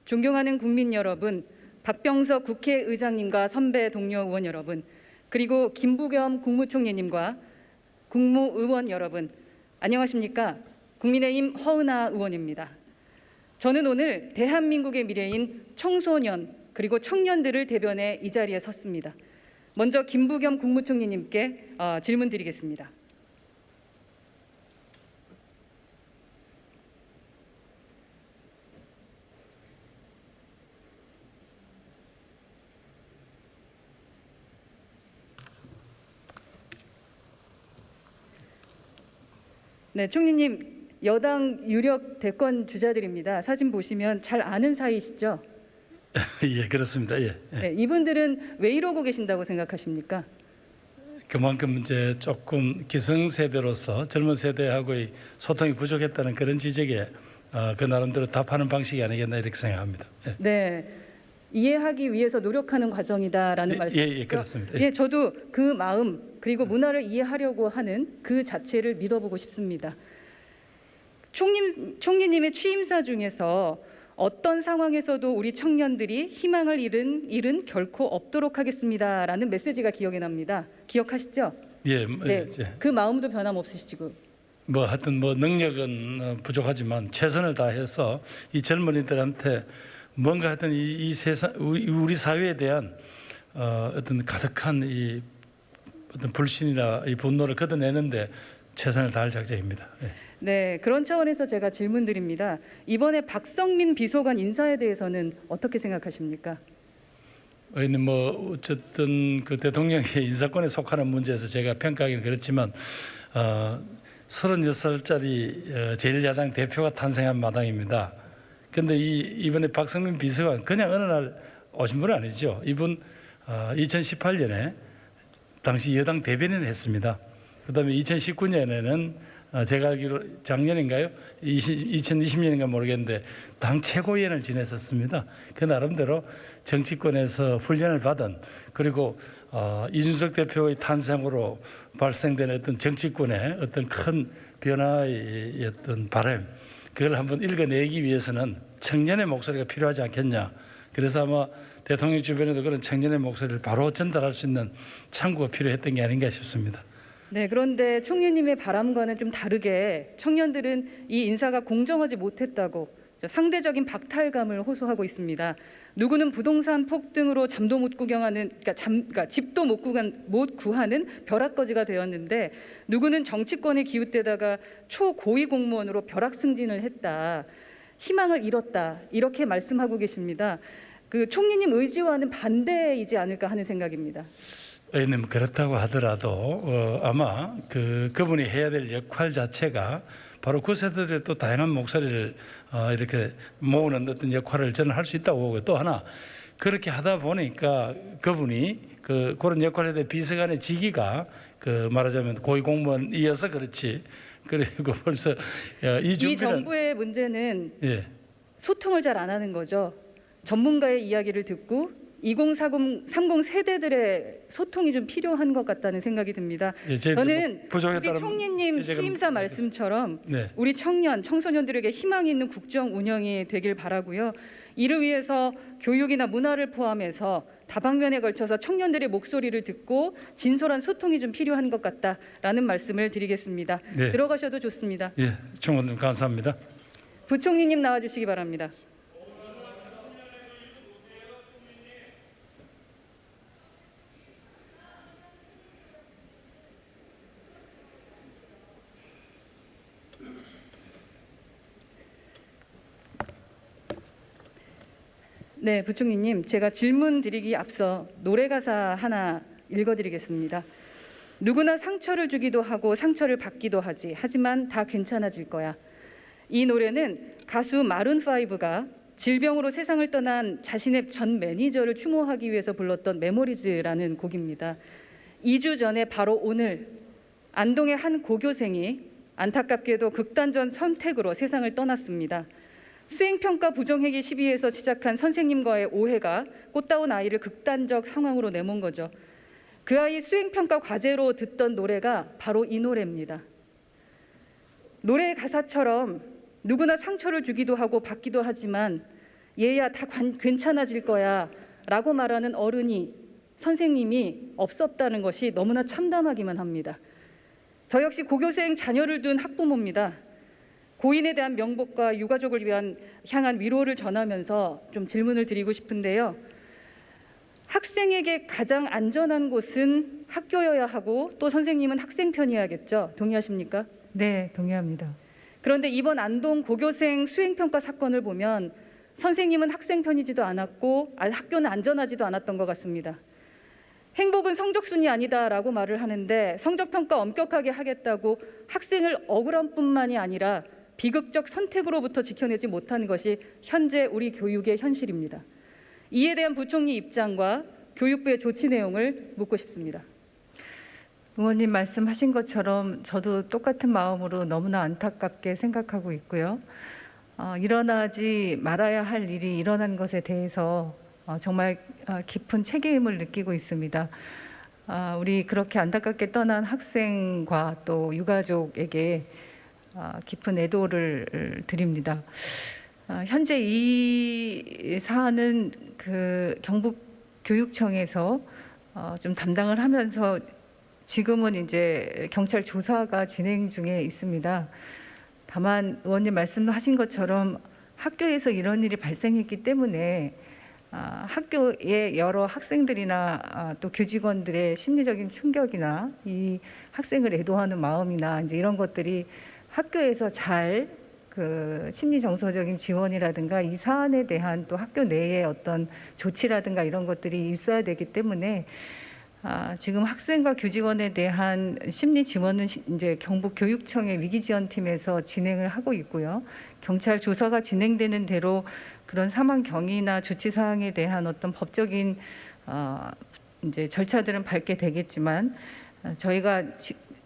존경하는 국민 여러분, 박병석 국회의장님과 선배 동료 의원 여러분, 그리고 김부겸 국무총리님과 국무의원 여러분, 안녕하십니까? 국민의힘 허은하 의원입니다. 저는 오늘 대한민국의 미래인 청소년 그리고 청년들을 대변해 이 자리에 섰습니다. 먼저 김부겸 국무총리님께 질문 드리겠습니다. 네, 총리님, 여당 유력 대권 주자들입니다. 사진 보시면 잘 아는 사이시죠? 예, 그렇습니다. 예. 네, 이분들은 왜 이러고 계신다고 생각하십니까? 그만큼 이제 조금 기성세대로서 젊은 세대하고의 소통이 부족했다는 그런 지적에 그 나름대로 답하는 방식이 아니겠나 이렇게 생각합니다. 예. 네, 이해하기 위해서 노력하는 과정이다라는 말씀이죠. 예, 그렇습니다. 예, 저도 그 마음 그리고 문화를 이해하려고 하는 그 자체를 믿어보고 싶습니다. 총리님의 취임사 중에서 어떤 상황에서도 우리 청년들이 희망을 잃은 일은 결코 없도록 하겠습니다라는 메시지가 기억에 납니다. 기억하시죠? 예, 네, 그 마음도 변함없으시고. 하여튼 능력은 부족하지만 최선을 다해서 이 젊은이들한테 뭔가 하여튼 이 세상 우리 사회에 대한 어떤 가득한 이 어떤 불신이나 이 분노를 걷어내는데 최선을 다할 작정입니다. 예. 네, 그런 차원에서 제가 질문드립니다. 이번에 박성민 비서관 인사에 대해서는 어떻게 생각하십니까? 어쨌든 그 대통령의 인사권에 속하는 문제에서 제가 평가하기는 그렇지만 36살짜리 제1야당 대표가 탄생한 마당입니다. 그런데 이번에 박성민 비서관 그냥 어느 날 오신 분은 아니죠. 이분 2018년에 당시 여당 대변인을 했습니다. 그다음에 2019년에는 제가 알기로 작년인가요? 2020년인가 모르겠는데 당 최고위원을 지냈었습니다. 그 나름대로 정치권에서 훈련을 받은 그리고 이준석 대표의 탄생으로 발생된 어떤 정치권의 어떤 큰 변화의 어떤 바람 그걸 한번 읽어내기 위해서는 청년의 목소리가 필요하지 않겠냐. 그래서 아마 대통령 주변에도 그런 청년의 목소리를 바로 전달할 수 있는 창구가 필요했던 게 아닌가 싶습니다. 네, 그런데 총리님의 바람과는 좀 다르게 청년들은 이 인사가 공정하지 못했다고 상대적인 박탈감을 호소하고 있습니다. 누구는 부동산 폭등으로 잠도 못 구경하는, 그러니까 집도 못 구하는 벼락거지가 되었는데 누구는 정치권에 기웃대다가 초고위 공무원으로 벼락 승진을 했다. 희망을 잃었다. 이렇게 말씀하고 계십니다. 그 총리님 의지와는 반대이지 않을까 하는 생각입니다. 의원님 그렇다고 하더라도 아마 그분이 해야 될 역할 자체가 바로 그 세대들의 또 다양한 목소리를 이렇게 모으는 어떤 역할을 저는 할 수 있다고 보고요. 또 하나 그렇게 하다 보니까 그분이 그런 역할에 대해 비서관의 직위가 말하자면 고위공무원이어서 그렇지. 그리고 벌써 이 정부의 문제는 소통을 잘 안 하는 거죠. 전문가의 이야기를 듣고 2030 세대들의 소통이 좀 필요한 것 같다는 생각이 듭니다. 저는 우리 총리님 취임사 말씀처럼 우리 청소년들에게 희망이 있는 국정 운영이 되길 바라고요. 이를 위해서 교육이나 문화를 포함해서 다방면에 걸쳐서 청년들의 목소리를 듣고 진솔한 소통이 좀 필요한 것 같다라는 말씀을 드리겠습니다. 네. 들어가셔도 좋습니다. 예, 충원님 감사합니다. 부총리님 나와주시기 바랍니다. 네, 부총리님, 제가 질문 드리기 앞서 노래 가사 하나 읽어드리겠습니다. 누구나 상처를 주기도 하고 상처를 받기도 하지. 하지만 다 괜찮아질 거야. 이 노래는 가수 마룬5가 질병으로 세상을 떠난 자신의 전 매니저를 추모하기 위해서 불렀던 메모리즈라는 곡입니다. 2주 전에 바로 오늘 안동의 한 고교생이 안타깝게도 극단적 선택으로 세상을 떠났습니다. 수행평가 부정행위 시비에서 시작한 선생님과의 오해가 꽃다운 아이를 극단적 상황으로 내몬 거죠. 그 아이 수행평가 과제로 듣던 노래가 바로 이 노래입니다. 노래 가사처럼 누구나 상처를 주기도 하고 받기도 하지만 얘야 다 괜찮아질 거야 라고 말하는 어른이, 선생님이 없었다는 것이 너무나 참담하기만 합니다. 저 역시 고교생 자녀를 둔 학부모입니다. 고인에 대한 명복과 유가족을 향한 위로를 전하면서 좀 질문을 드리고 싶은데요. 학생에게 가장 안전한 곳은 학교여야 하고 또 선생님은 학생 편이어야겠죠. 동의하십니까? 네, 동의합니다. 그런데 이번 안동 고교생 수행평가 사건을 보면 선생님은 학생 편이지도 않았고 학교는 안전하지도 않았던 것 같습니다. 행복은 성적순이 아니다라고 말을 하는데 성적평가 엄격하게 하겠다고 학생을 억울함뿐만이 아니라 비극적 선택으로부터 지켜내지 못하는 것이 현재 우리 교육의 현실입니다. 이에 대한 부총리 입장과 교육부의 조치 내용을 묻고 싶습니다. 의원님 말씀하신 것처럼 저도 똑같은 마음으로 너무나 안타깝게 생각하고 있고요. 일어나지 말아야 할 일이 일어난 것에 대해서 정말 깊은 책임을 느끼고 있습니다. 우리 그렇게 안타깝게 떠난 학생과 또 유가족에게 깊은 애도를 드립니다. 현재 이 사안은 그 경북교육청에서 좀 담당을 하면서 지금은 이제 경찰 조사가 진행 중에 있습니다. 다만 의원님 말씀하신 것처럼 학교에서 이런 일이 발생했기 때문에 학교의 여러 학생들이나 또 교직원들의 심리적인 충격이나 이 학생을 애도하는 마음이나 이제 이런 것들이 학교에서 잘 그 심리 정서적인 지원이라든가 이 사안에 대한 또 학교 내의 어떤 조치라든가 이런 것들이 있어야 되기 때문에 지금 학생과 교직원에 대한 심리 지원은 이제 경북교육청의 위기지원팀에서 진행을 하고 있고요. 경찰 조사가 진행되는 대로 그런 사망 경위나 조치 사항에 대한 어떤 법적인 이제 절차들은 밟게 되겠지만 저희가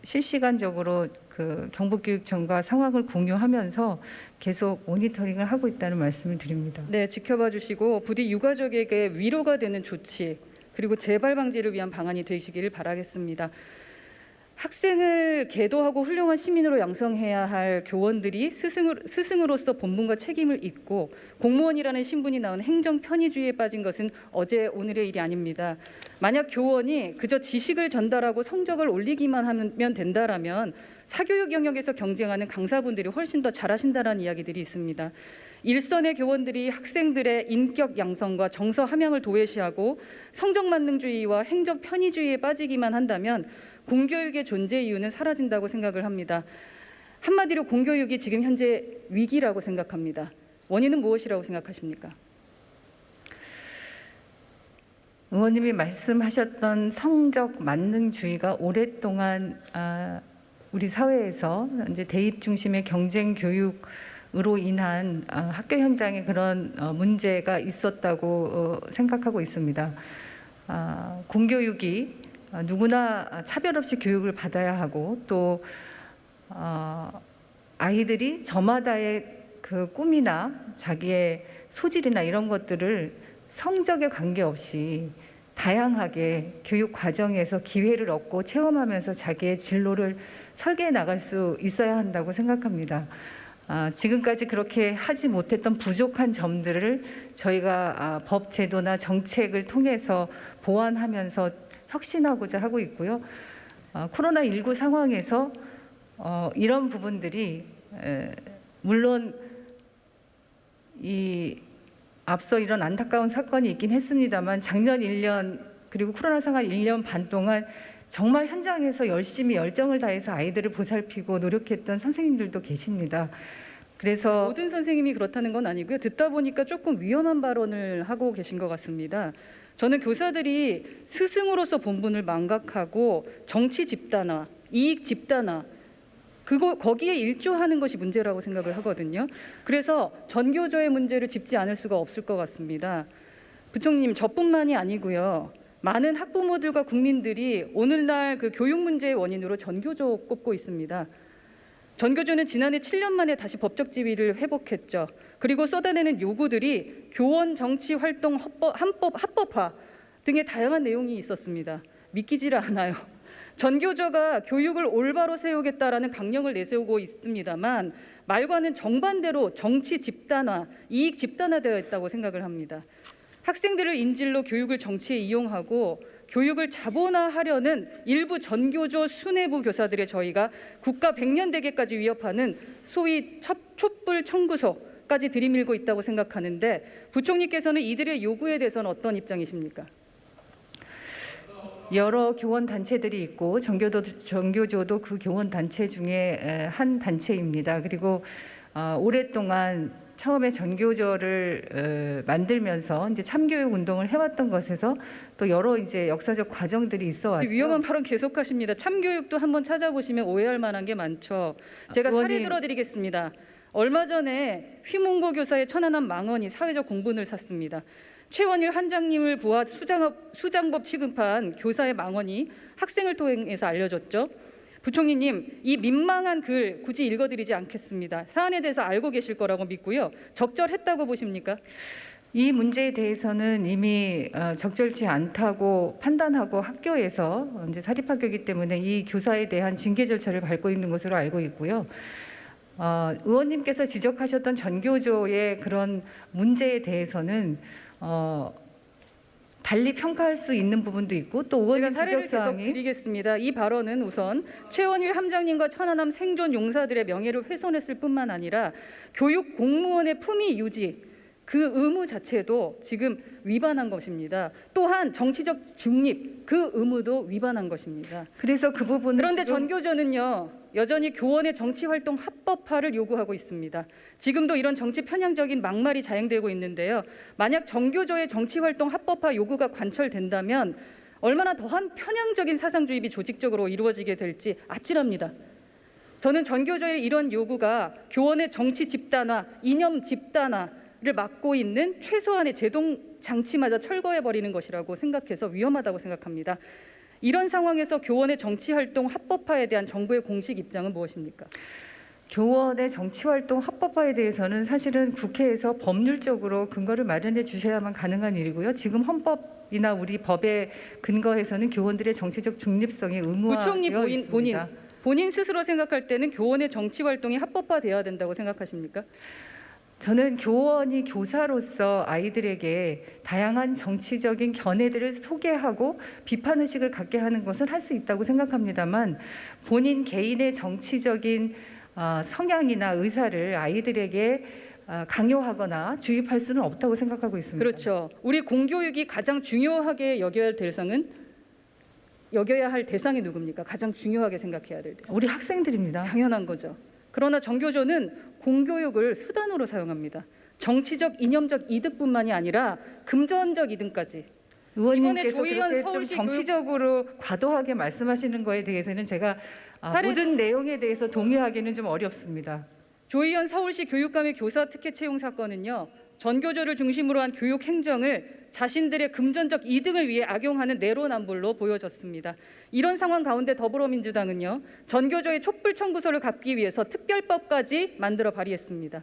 실시간적으로 그 경북교육청과 상황을 공유하면서 계속 모니터링을 하고 있다는 말씀을 드립니다. 네, 지켜봐 주시고 부디 유가족에게 위로가 되는 조치 그리고 재발 방지를 위한 방안이 되시기를 바라겠습니다. 학생을 계도하고 훌륭한 시민으로 양성해야 할 교원들이 스승으로서 본분과 책임을 잊고 공무원이라는 신분이 낳은 행정 편의주의에 빠진 것은 어제 오늘의 일이 아닙니다. 만약 교원이 그저 지식을 전달하고 성적을 올리기만 하면 된다라면 사교육 영역에서 경쟁하는 강사분들이 훨씬 더 잘하신다라는 이야기들이 있습니다. 일선의 교원들이 학생들의 인격 양성과 정서 함양을 도외시하고 성적 만능주의와 행정 편의주의에 빠지기만 한다면 공교육의 존재 이유는 사라진다고 생각을 합니다. 한마디로 공교육이 지금 현재 위기라고 생각합니다. 원인은 무엇이라고 생각하십니까? 의원님이 말씀하셨던 성적 만능주의가 오랫동안 우리 사회에서 이제 대입 중심의 경쟁 교육으로 인한 학교 현장에 그런 문제가 있었다고 생각하고 있습니다. 공교육이 누구나 차별 없이 교육을 받아야 하고 또 아이들이 저마다의 그 꿈이나 자기의 소질이나 이런 것들을 성적에 관계없이 다양하게 교육 과정에서 기회를 얻고 체험하면서 자기의 진로를 설계해 나갈 수 있어야 한다고 생각합니다. 지금까지 그렇게 하지 못했던 부족한 점들을 저희가 법 제도나 정책을 통해서 보완하면서 혁신하고자 하고 있고요. 코로나19 상황에서 이런 부분들이 물론 이 앞서 이런 안타까운 사건이 있긴 했습니다만 작년 1년 그리고 코로나 상황 1년 반 동안 정말 현장에서 열심히 열정을 다해서 아이들을 보살피고 노력했던 선생님들도 계십니다. 그래서 모든 선생님이 그렇다는 건 아니고요. 듣다 보니까 조금 위험한 발언을 하고 계신 것 같습니다. 저는 교사들이 스승으로서 본분을 망각하고 정치 집단화, 이익 집단화 거기에 일조하는 것이 문제라고 생각을 하거든요. 그래서 전교조의 문제를 짚지 않을 수가 없을 것 같습니다. 부총리님, 저뿐만이 아니고요. 많은 학부모들과 국민들이 오늘날 그 교육 문제의 원인으로 전교조 꼽고 있습니다. 전교조는 지난해 7년 만에 다시 법적 지위를 회복했죠. 그리고 쏟아내는 요구들이 교원 정치 활동 합법화 등의 다양한 내용이 있었습니다. 믿기지를 않아요. 전교조가 교육을 올바로 세우겠다라는 강령을 내세우고 있습니다만 말과는 정반대로 정치 집단화, 이익 집단화되어 있다고 생각을 합니다. 학생들을 인질로 교육을 정치에 이용하고 교육을 자본화하려는 일부 전교조 수뇌부 교사들의 저희가 국가 백년대계까지 위협하는 소위 촛불 청구소까지 들이밀고 있다고 생각하는데 부총리께서는 이들의 요구에 대해서는 어떤 입장이십니까? 여러 교원 단체들이 있고 전교조도 그 교원 단체 중에 한 단체입니다. 그리고 오랫동안 처음에 전교조를 만들면서 이제 참교육 운동을 해왔던 것에서 또 여러 이제 역사적 과정들이 있어왔죠. 위험한 발언 계속하십니다. 참교육도 한번 찾아보시면 오해할 만한 게 많죠. 제가 사례 의원님. 들어드리겠습니다. 얼마 전에 휘문고 교사의 천안함 망언이 사회적 공분을 샀습니다. 최원일 한장님을 부하 수장법 취급한 교사의 망언이 학생을 통해서 알려졌죠. 부총리님, 이 민망한 글 굳이 읽어드리지 않겠습니다. 사안에 대해서 알고 계실 거라고 믿고요. 적절했다고 보십니까? 이 문제에 대해서는 이미 적절치 않다고 판단하고 학교에서 이제 사립학교이기 때문에 이 교사에 대한 징계 절차를 밟고 있는 것으로 알고 있고요. 의원님께서 지적하셨던 전교조의 그런 문제에 대해서는 달리 평가할 수 있는 부분도 있고 또 의원님 제가 사례를 지적 계속 사항이 드리겠습니다. 이 발언은 우선 최원일 함장님과 천안함 생존 용사들의 명예를 훼손했을 뿐만 아니라 교육 공무원의 품위 유지 그 의무 자체도 지금 위반한 것입니다. 또한 정치적 중립 그 의무도 위반한 것입니다. 그래서 그 부분은 그런데 지금 전교조는요 여전히 교원의 정치활동 합법화를 요구하고 있습니다. 지금도 이런 정치 편향적인 막말이 자행되고 있는데요. 만약 전교조의 정치활동 합법화 요구가 관철된다면 얼마나 더한 편향적인 사상주입이 조직적으로 이루어지게 될지 아찔합니다. 저는 전교조의 이런 요구가 교원의 정치 집단화, 이념 집단화를 막고 있는 최소한의 제동 장치마저 철거해버리는 것이라고 생각해서 위험하다고 생각합니다. 이런 상황에서 교원의 정치활동 합법화에 대한 정부의 공식 입장은 무엇입니까? 교원의 정치활동 합법화에 대해서는 사실은 국회에서 법률적으로 근거를 마련해 주셔야만 가능한 일이고요. 지금 헌법이나 우리 법에 근거해서는 교원들의 정치적 중립성이 부총리 의무화되어 있습니다. 본인 스스로 생각할 때는 교원의 정치활동이 합법화되어야 된다고 생각하십니까? 저는 교원이 교사로서 아이들에게 다양한 정치적인 견해들을 소개하고 비판의식을 갖게 하는 것은 할 수 있다고 생각합니다만 본인 개인의 정치적인 성향이나 의사를 아이들에게 강요하거나 주입할 수는 없다고 생각하고 있습니다. 그렇죠. 우리 공교육이 가장 중요하게 여겨야 할 대상이 누굽니까? 가장 중요하게 생각해야 될 대상. 우리 학생들입니다. 당연한 거죠. 그러나 정교조는 공교육을 수단으로 사용합니다. 정치적, 이념적 이득뿐만이 아니라 금전적 이득까지. 의원님께서 조희연 그렇게 좀 서울시 정치적으로 과도하게 말씀하시는 거에 대해서는 제가 모든 내용에 대해서 동의하기는 좀 어렵습니다. 조희연 서울시 교육감의 교사 특혜 채용 사건은요. 전교조를 중심으로 한 교육 행정을 자신들의 금전적 이득을 위해 악용하는 내로남불로 보여졌습니다. 이런 상황 가운데 더불어민주당은요. 전교조의 촛불 청구서를 갚기 위해서 특별법까지 만들어 발의했습니다.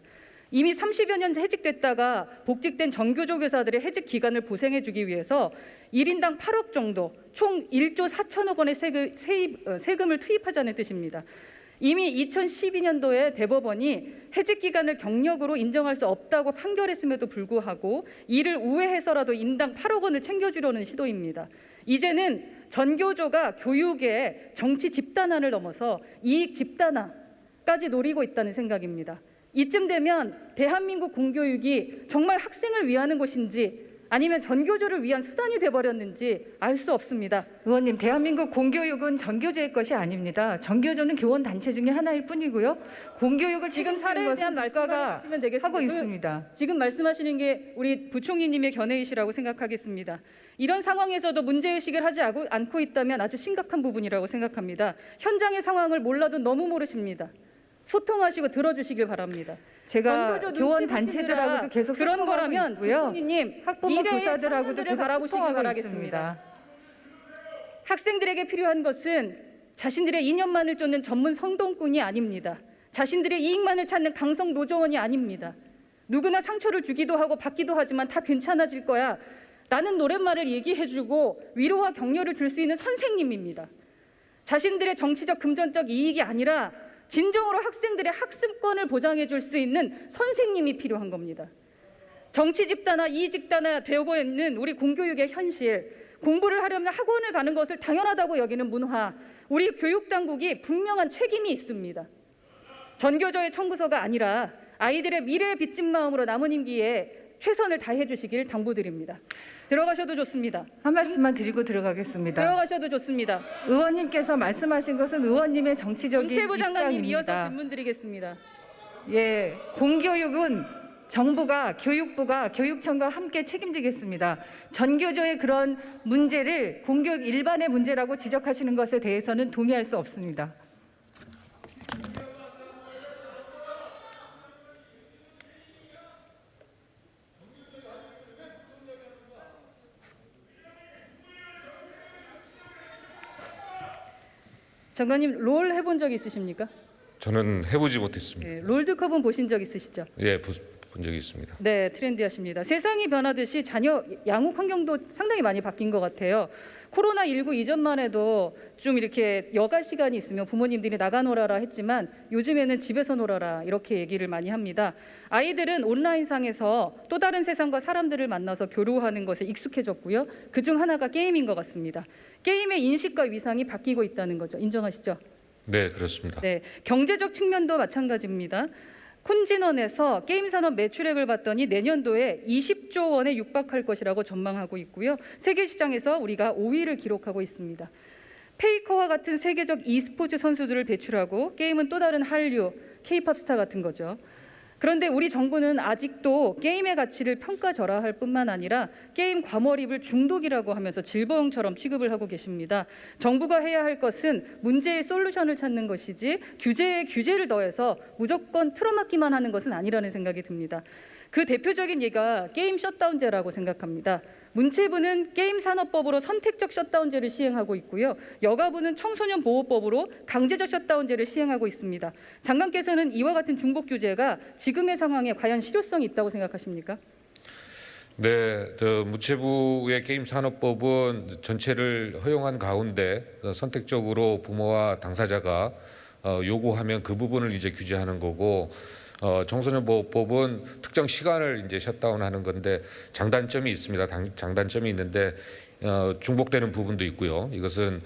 이미 30여 년 해직됐다가 복직된 전교조 교사들의 해직 기간을 보상해 주기 위해서 1인당 8억 정도, 총 1조 4천억 원의 세금을 투입하자는 뜻입니다. 이미 2012년도에 대법원이 해직 기간을 경력으로 인정할 수 없다고 판결했음에도 불구하고 이를 우회해서라도 인당 8억 원을 챙겨주려는 시도입니다. 이제는 전교조가 교육의 정치 집단화를 넘어서 이익 집단화까지 노리고 있다는 생각입니다. 이쯤 되면 대한민국 공교육이 정말 학생을 위하는 것인지 아니면 전교조를 위한 수단이 돼버렸는지 알 수 없습니다. 의원님, 대한민국 공교육은 전교조의 것이 아닙니다. 전교조는 교원 단체 중에 하나일 뿐이고요. 공교육을 지금 책임지는 사례에 대한 것은 국가가 말씀하시면 되겠습니다. 하고 있습니다. 지금 말씀하시는 게 우리 부총리님의 견해이시라고 생각하겠습니다. 이런 상황에서도 문제의식을 하지 않고 있다면 아주 심각한 부분이라고 생각합니다. 현장의 상황을 몰라도 너무 모르십니다. 소통하시고 들어주시길 바랍니다. 제가 전교조 교원 눈치 단체들하고도 계속 그런 소통하고 거라면 있고요. 부총리님 학부모 미래의 교사들하고도 청년들을 계속 바라보시기 소통하고 바라겠습니다. 있습니다. 학생들에게 필요한 것은 자신들의 이념만을 쫓는 전문 성동꾼이 아닙니다. 자신들의 이익만을 찾는 강성 노조원이 아닙니다. 누구나 상처를 주기도 하고 받기도 하지만 다 괜찮아질 거야. 나는 노랫말을 얘기해주고 위로와 격려를 줄 수 있는 선생님입니다. 자신들의 정치적 금전적 이익이 아니라 진정으로 학생들의 학습권을 보장해 줄 수 있는 선생님이 필요한 겁니다. 정치 집단화, 이익 집단화 되고 있는 우리 공교육의 현실, 공부를 하려면 학원을 가는 것을 당연하다고 여기는 문화, 우리 교육당국이 분명한 책임이 있습니다. 전교조의 청구서가 아니라 아이들의 미래에 빚진 마음으로 남은 임기에 최선을 다해 주시길 당부드립니다. 들어가셔도 좋습니다. 한 말씀만 드리고 들어가겠습니다. 들어가셔도 좋습니다. 의원님께서 말씀하신 것은 의원님의 정치적인 문체부 장관님 이어서 입장입니다. 질문 드리겠습니다. 예, 공교육은 정부가, 교육부가, 교육청과 함께 책임지겠습니다. 전교조의 그런 문제를 공교육 일반의 문제라고 지적하시는 것에 대해서는 동의할 수 없습니다. 장관님 롤 해본 적 있으십니까? 저는 해보지 못했습니다. 네, 롤드컵은 보신 적 있으시죠? 예, 본 적이 있습니다. 네, 트렌디하십니다. 세상이 변하듯이 자녀 양육 환경도 상당히 많이 바뀐 것 같아요. 코로나19 이전만 해도 좀 이렇게 여가 시간이 있으면 부모님들이 나가 놀아라 했지만 요즘에는 집에서 놀아라 이렇게 얘기를 많이 합니다. 아이들은 온라인상에서 또 다른 세상과 사람들을 만나서 교류하는 것에 익숙해졌고요. 그중 하나가 게임인 것 같습니다. 게임의 인식과 위상이 바뀌고 있다는 거죠. 인정하시죠? 네, 그렇습니다. 네, 경제적 측면도 마찬가지입니다. 콘진원에서 게임 산업 매출액을 봤더니 내년도에 20조 원에 육박할 것이라고 전망하고 있고요. 세계 시장에서 우리가 5위를 기록하고 있습니다. 페이커와 같은 세계적 e스포츠 선수들을 배출하고 게임은 또 다른 한류, K-팝 스타 같은 거죠. 그런데 우리 정부는 아직도 게임의 가치를 평가절하할 뿐만 아니라 게임 과몰입을 중독이라고 하면서 질병처럼 취급을 하고 계십니다. 정부가 해야 할 것은 문제의 솔루션을 찾는 것이지 규제에 규제를 더해서 무조건 틀어막기만 하는 것은 아니라는 생각이 듭니다. 그 대표적인 예가 게임 셧다운제라고 생각합니다. 문체부는 게임산업법으로 선택적 셧다운제를 시행하고 있고요. 여가부는 청소년 보호법으로 강제적 셧다운제를 시행하고 있습니다. 장관께서는 이와 같은 중복 규제가 지금의 상황에 과연 실효성이 있다고 생각하십니까? 네, 문체부의 게임 산업법은 전체를 허용한 가운데 선택적으로 부모와 당사자가 요구하면 그 부분을 이제 규제하는 거고, 청소년 보호법은 특정 시간을 이제 셧다운하는 건데 장단점이 있습니다. 장단점이 있는데 중복되는 부분도 있고요. 이것은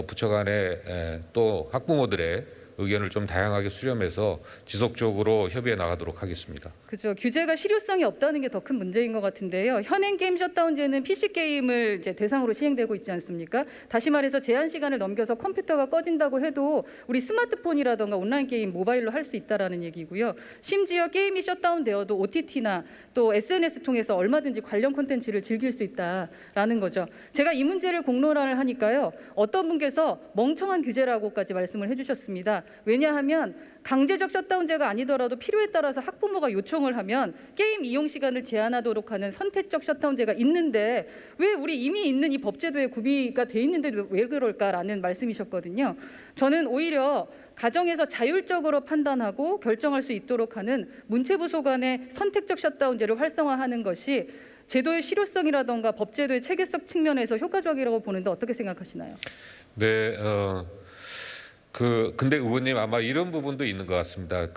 부처 간에 또 학부모들의 의견을 좀 다양하게 수렴해서 지속적으로 협의해 나가도록 하겠습니다. 그죠. 규제가 실효성이 없다는 게 더 큰 문제인 것 같은데요. 현행 게임 셧다운제는 PC 게임을 이제 대상으로 시행되고 있지 않습니까? 다시 말해서 제한 시간을 넘겨서 컴퓨터가 꺼진다고 해도 우리 스마트폰이라던가 온라인 게임 모바일로 할 수 있다라는 얘기고요. 심지어 게임이 셧다운되어도 OTT나 또 SNS 통해서 얼마든지 관련 콘텐츠를 즐길 수 있다라는 거죠. 제가 이 문제를 공론화를 하니까요. 어떤 분께서 멍청한 규제라고까지 말씀을 해주셨습니다. 왜냐하면 강제적 셧다운제가 아니더라도 필요에 따라서 학부모가 요청을 하면 게임 이용 시간을 제한하도록 하는 선택적 셧다운제가 있는데 왜 우리 이미 있는 이 법제도에 구비가 돼 있는데 왜 그럴까라는 말씀이셨거든요. 저는 오히려 가정에서 자율적으로 판단하고 결정할 수 있도록 하는 문체부 소관의 선택적 셧다운제를 활성화하는 것이 제도의 실효성이라던가 법제도의 체계성 측면에서 효과적이라고 보는데 어떻게 생각하시나요? 네, 근데 의원님 아마 이런 부분도 있는 것 같습니다.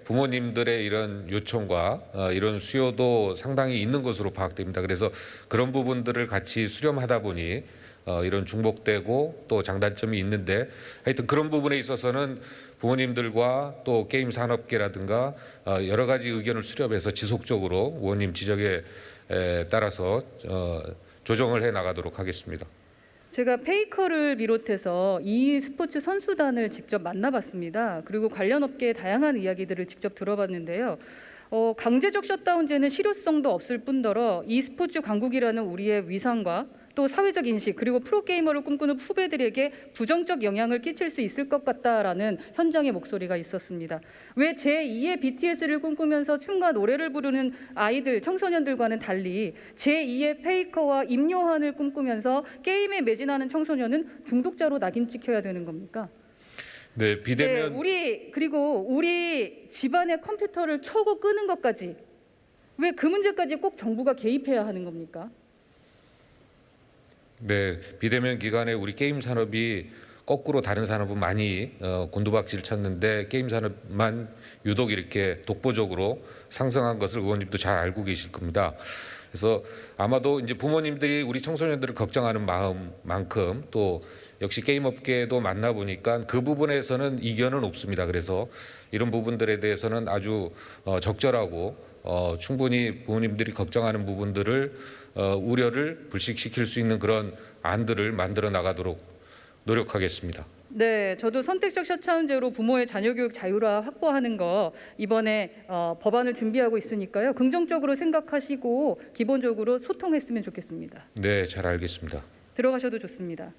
부모님들의 이런 요청과 이런 수요도 상당히 있는 것으로 파악됩니다. 그래서 그런 부분들을 같이 수렴하다 보니 이런 중복되고 또 장단점이 있는데 하여튼 그런 부분에 있어서는 부모님들과 또 게임 산업계라든가 여러 가지 의견을 수렴해서 지속적으로 의원님 지적에 따라서 조정을 해 나가도록 하겠습니다. 제가 페이커를 비롯해서 e스포츠 선수단을 직접 만나봤습니다. 그리고 관련 업계의 다양한 이야기들을 직접 들어봤는데요. 강제적 셧다운제는 실효성도 없을 뿐더러 e스포츠 강국이라는 우리의 위상과 또 사회적 인식 그리고 프로게이머를 꿈꾸는 후배들에게 부정적 영향을 끼칠 수 있을 것 같다라는 현장의 목소리가 있었습니다. 왜 제2의 BTS를 꿈꾸면서 춤과 노래를 부르는 아이들, 청소년들과는 달리 제2의 페이커와 임요한을 꿈꾸면서 게임에 매진하는 청소년은 중독자로 낙인 찍혀야 되는 겁니까? 네, 비대면 우리 집안의 컴퓨터를 켜고 끄는 것까지 왜 그 문제까지 꼭 정부가 개입해야 하는 겁니까? 네, 비대면 기간에 우리 게임 산업이 거꾸로 다른 산업은 많이 곤두박질 쳤는데 게임 산업만 유독 이렇게 독보적으로 상승한 것을 의원님도 잘 알고 계실 겁니다. 그래서 아마도 이제 부모님들이 우리 청소년들을 걱정하는 마음만큼 또 역시 게임 업계도 만나 보니까 그 부분에서는 이견은 없습니다. 그래서 이런 부분들에 대해서는 아주 적절하고 충분히 부모님들이 걱정하는 부분들을 우려를 불식시킬 수 있는 그런 안들을 만들어 나가도록 노력하겠습니다. 네, 저도 선택적 셧다운제로 부모의 자녀교육 자율화 확보하는 거 이번에 법안을 준비하고 있으니까요. 긍정적으로 생각하시고 기본적으로 소통했으면 좋겠습니다. 네, 잘 알겠습니다. 들어가셔도 좋습니다.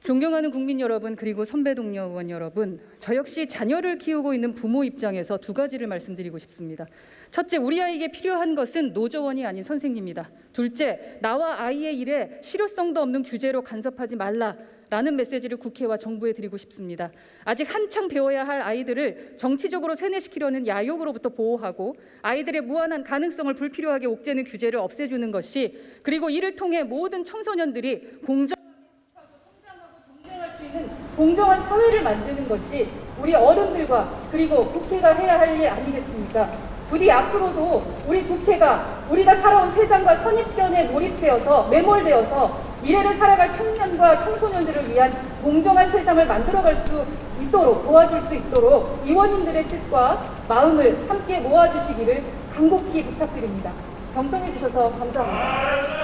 존경하는 국민 여러분, 그리고 선배 동료 의원 여러분, 저 역시 자녀를 키우고 있는 부모 입장에서 두 가지를 말씀드리고 싶습니다. 첫째, 우리 아이에게 필요한 것은 노조원이 아닌 선생님이다. 둘째, 나와 아이의 일에 실효성도 없는 규제로 간섭하지 말라라는 메시지를 국회와 정부에 드리고 싶습니다. 아직 한창 배워야 할 아이들을 정치적으로 세뇌시키려는 야욕으로부터 보호하고 아이들의 무한한 가능성을 불필요하게 옥죄는 규제를 없애주는 것이, 그리고 이를 통해 모든 청소년들이 공정한 사회를 만드는 것이 우리 어른들과 그리고 국회가 해야 할 일 아니겠습니까? 부디 앞으로도 우리 국회가 우리가 살아온 세상과 선입견에 몰입되어서 매몰되어서 미래를 살아갈 청년과 청소년들을 위한 공정한 세상을 만들어갈 수 있도록 도와줄 수 있도록 의원님들의 뜻과 마음을 함께 모아주시기를 간곡히 부탁드립니다. 경청해 주셔서 감사합니다.